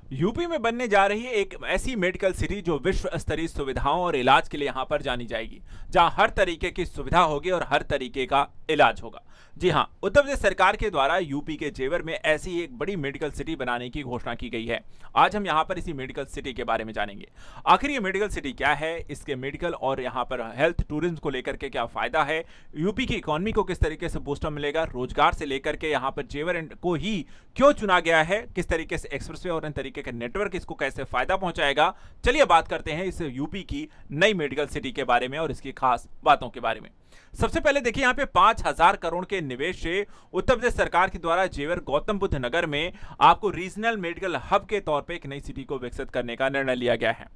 UP में बनने जा रही है एक ऐसी मेडिकल सिटी जो विश्व स्तरीय सुविधाओं और इलाज के लिए यहां पर जानी जाएगी, जहां हर तरीके की सुविधा होगी और हर तरीके का इलाज होगा। जी हां, उत्तर प्रदेश सरकार के द्वारा यूपी के जेवर में ऐसी ही एक बड़ी मेडिकल सिटी बनाने की घोषणा की गई है। आज हम यहां पर इसी मेडिकल सिटी के बारे में जानेंगे। आखिर ये मेडिकल सिटी क्या है, इसके मेडिकल और यहां पर हेल्थ टूरिज्म को लेकर के क्या फायदा है, यूपी की इकोनॉमी को किस तरीके से बूस्टर मिलेगा, रोजगार से लेकर के यहां पर जेवर को ही क्यों चुना गया है, किस तरीके से एक्सप्रेसवे और इन तरीके का नेटवर्क इसको कैसे फायदा पहुंचाएगा। चलिए बात करते हैं इस यूपी की नई मेडिकल सिटी के बारे में और इसकी खास बातों के बारे में। सबसे पहले देखिए, यहां पे 5,000 करोड़ के निवेश से उत्तर प्रदेश सरकार के द्वारा जेवर गौतम बुद्ध नगर में आपको रीजनल मेडिकल हब के तौर पे एक नई सिटी को विकसित करने का निर्णय लिया गया है।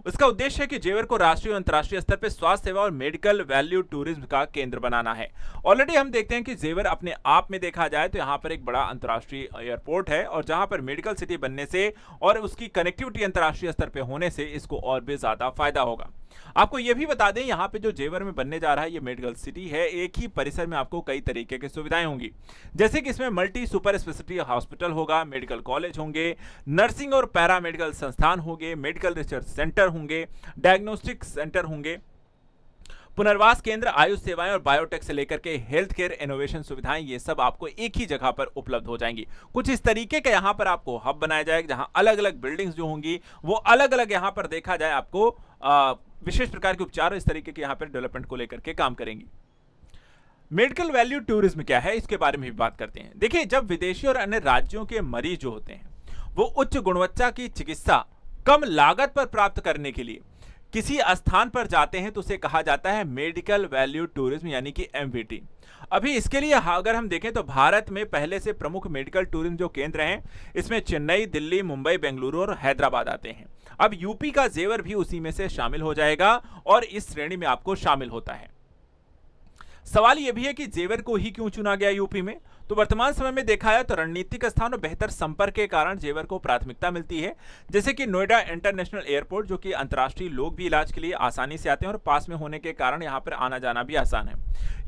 उसका उद्देश्य है कि जेवर को राष्ट्रीय और अंतर्राष्ट्रीय स्तर पर स्वास्थ्य सेवा और मेडिकल वैल्यू टूरिज्म का केंद्र बनाना है। ऑलरेडी हम देखते हैं कि जेवर अपने आप में देखा जाए तो यहाँ पर एक बड़ा अंतर्राष्ट्रीय एयरपोर्ट है और जहां पर मेडिकल सिटी बनने से और उसकी कनेक्टिविटी अंतर्राष्ट्रीय स्तर पर होने से इसको और भी ज्यादा फायदा होगा। आपको यह भी बता दें, यहां पे जो जेवर में बनने जा रहा है ये मेडिकल सिटी है, एक ही परिसर में आपको कई तरीके की सुविधाएं होंगी। जैसे कि इसमें मल्टी सुपर स्पेशलिटी हॉस्पिटल होगा, मेडिकल कॉलेज होंगे, नर्सिंग और पैरामेडिकल संस्थान होंगे, मेडिकल रिसर्च सेंटर होंगे, डायग्नोस्टिक सेंटर होंगे, पुनर्वास केंद्र, आयुष सेवाएं और बायोटेक से लेकर के हेल्थ केयर इनोवेशन सुविधाएं, ये सब आपको एक ही जगह पर उपलब्ध हो जाएंगी। कुछ इस तरीके का यहां पर आपको हब बनाया जाएगा जहां अलग अलग बिल्डिंग्स जो होंगी वो अलग अलग यहां पर देखा जाए आपको विशेष प्रकार के उपचार इस तरीके के यहां पर डेवलपमेंट को लेकर के काम करेंगी। मेडिकल वैल्यू टूरिज्म क्या है, इसके बारे में भी बात करते हैं। देखिए, जब विदेशी और अन्य राज्यों के मरीज जो होते हैं वो उच्च गुणवत्ता की चिकित्सा कम लागत पर प्राप्त करने के लिए किसी स्थान पर जाते हैं तो उसे कहा जाता है मेडिकल वैल्यू टूरिज्म, यानी कि एमवीटी। अभी इसके लिए अगर हम देखें तो भारत में पहले से प्रमुख मेडिकल टूरिज्म जो केंद्र हैं, इसमें चेन्नई, दिल्ली, मुंबई, बेंगलुरु और हैदराबाद आते हैं। अब यूपी का जेवर भी उसी में से शामिल हो जाएगा और इस श्रेणी में आपको शामिल होता है। सवाल यह भी है कि जेवर को ही क्यों चुना गया यूपी में। तो वर्तमान समय में देखा जाए तो रणनीतिक स्थान और बेहतर संपर्क के कारण जेवर को प्राथमिकता मिलती है। जैसे कि नोएडा इंटरनेशनल एयरपोर्ट, जो कि अंतर्राष्ट्रीय लोग भी इलाज के लिए आसानी से आते हैं और पास में होने के कारण यहां पर आना जाना भी आसान है।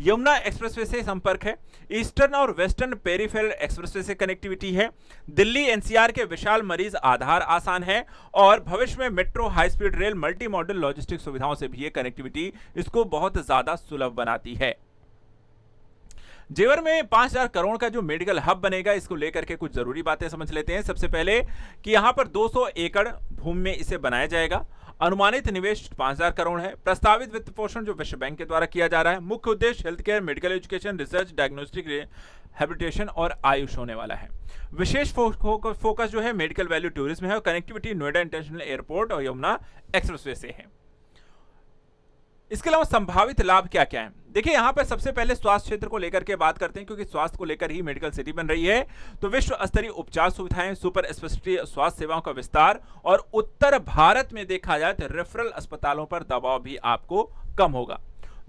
यमुना एक्सप्रेसवे से संपर्क है। ईस्टर्न और वेस्टर्न पेरिफेरल एक्सप्रेसवे से कनेक्टिविटी है। दिल्ली एनसीआर के विशाल मरीज आधार आसान है और भविष्य में metro, high speed rail, multi modal logistic सुविधाओं से भी ये कनेक्टिविटी इसको बहुत ज्यादा सुलभ बनाती है। जेवर में 5,000 करोड़ का जो मेडिकल हब बनेगा, इसको लेकर के कुछ जरूरी बातें समझ लेते हैं। सबसे पहले कि यहां पर 200 एकड़ भूमि में इसे बनाया जाएगा। अनुमानित निवेश 5,000 करोड़ है। प्रस्तावित वित्त पोषण जो विश्व बैंक के द्वारा किया जा रहा है। मुख्य उद्देश्य health care, medical education, research, diagnostic, habitation और आयुष होने वाला है। विशेष फोकस जो है मेडिकल वैल्यू टूरिज्म है और कनेक्टिविटी नोएडा इंटरनेशनल एयरपोर्ट और यमुना एक्सप्रेसवे से है। इसके अलावा संभावित लाभ क्या क्या है, देखिए यहां पर सबसे पहले स्वास्थ्य क्षेत्र को लेकर के बात करते हैं, क्योंकि स्वास्थ्य को लेकर ही मेडिकल सिटी बन रही है। तो विश्व स्तरीय उपचार सुविधाएं, सुपर स्पेशलिटी स्वास्थ्य सेवाओं का विस्तार और उत्तर भारत में देखा जाए तो रेफरल अस्पतालों पर दबाव भी आपको कम होगा।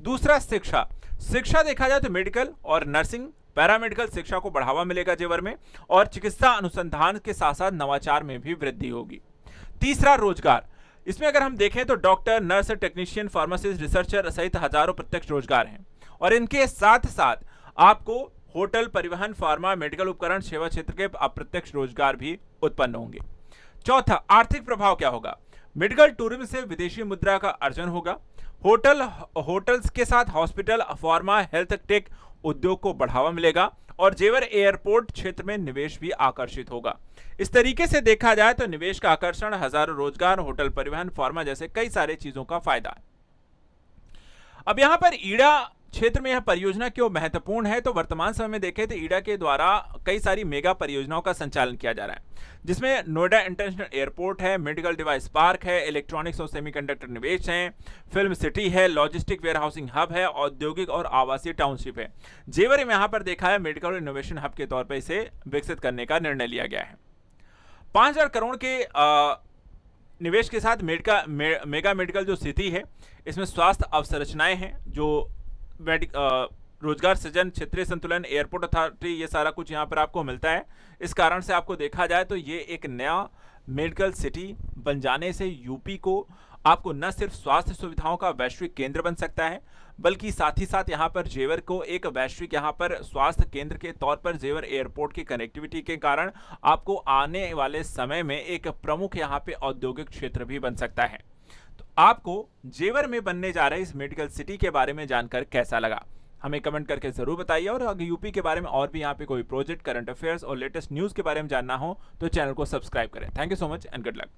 दूसरा, शिक्षा देखा जाए तो मेडिकल और नर्सिंग, पैरामेडिकल शिक्षा को बढ़ावा मिलेगा जेवर में और चिकित्सा अनुसंधान के साथ साथ नवाचार में भी वृद्धि होगी। तीसरा, रोजगार। इसमें अगर हम देखें तो doctor, nurse, technician, pharmacist, researcher सहित हजारों प्रत्यक्ष रोजगार हैं और इनके साथ साथ आपको होटल, परिवहन, फार्मा, मेडिकल उपकरण, सेवा क्षेत्र के अप्रत्यक्ष रोजगार भी उत्पन्न होंगे। चौथा, आर्थिक प्रभाव क्या होगा। मेडिकल टूरिज्म से विदेशी मुद्रा का अर्जन होगा। होटल्स के साथ हॉस्पिटल, फार्मा, हेल्थ टेक उद्योग को बढ़ावा मिलेगा और जेवर एयरपोर्ट क्षेत्र में निवेश भी आकर्षित होगा। इस तरीके से देखा जाए तो निवेश का आकर्षण, हजारों रोजगार, होटल, परिवहन, फार्मा जैसे कई सारे चीजों का फायदा है। अब यहां पर ईडा क्षेत्र में यह परियोजना क्यों महत्वपूर्ण है, तो वर्तमान समय में देखें तो ईडा के द्वारा कई सारी मेगा परियोजनाओं का संचालन किया जा रहा है, जिसमें नोएडा इंटरनेशनल एयरपोर्ट है, मेडिकल डिवाइस पार्क है, इलेक्ट्रॉनिक्स और सेमीकंडक्टर निवेश हैं, फिल्म सिटी है, लॉजिस्टिक वेयरहाउसिंग हब है, औद्योगिक और आवासीय टाउनशिप है। जेवर में यहां पर देखा है मेडिकल इनोवेशन हब के तौर पर इसे विकसित करने का निर्णय लिया गया है। 5,000 करोड़ के निवेश के साथ मेगा मेडिकल जो सिटी है, इसमें स्वास्थ्य अवसंरचनाएं हैं, जो रोजगार सृजन, क्षेत्रीय संतुलन, एयरपोर्ट अथॉरिटी, ये सारा कुछ यहां पर आपको मिलता है। इस कारण से आपको देखा जाए तो ये एक नया मेडिकल सिटी बन जाने से यूपी को आपको न सिर्फ स्वास्थ्य सुविधाओं का वैश्विक केंद्र बन सकता है, बल्कि साथ ही साथ यहाँ पर जेवर को एक वैश्विक यहाँ पर स्वास्थ्य केंद्र के तौर पर जेवर एयरपोर्ट की कनेक्टिविटी के कारण आपको आने वाले समय में एक प्रमुख यहाँ पे औद्योगिक क्षेत्र भी बन सकता है। तो आपको जेवर में बनने जा रहे इस मेडिकल सिटी के बारे में जानकर कैसा लगा, हमें कमेंट करके जरूर बताइए। और अगर यूपी के बारे में और भी यहाँ पे कोई प्रोजेक्ट, करंट अफेयर्स और लेटेस्ट न्यूज के बारे में जानना हो तो चैनल को सब्सक्राइब करें। Thank you so much and good luck.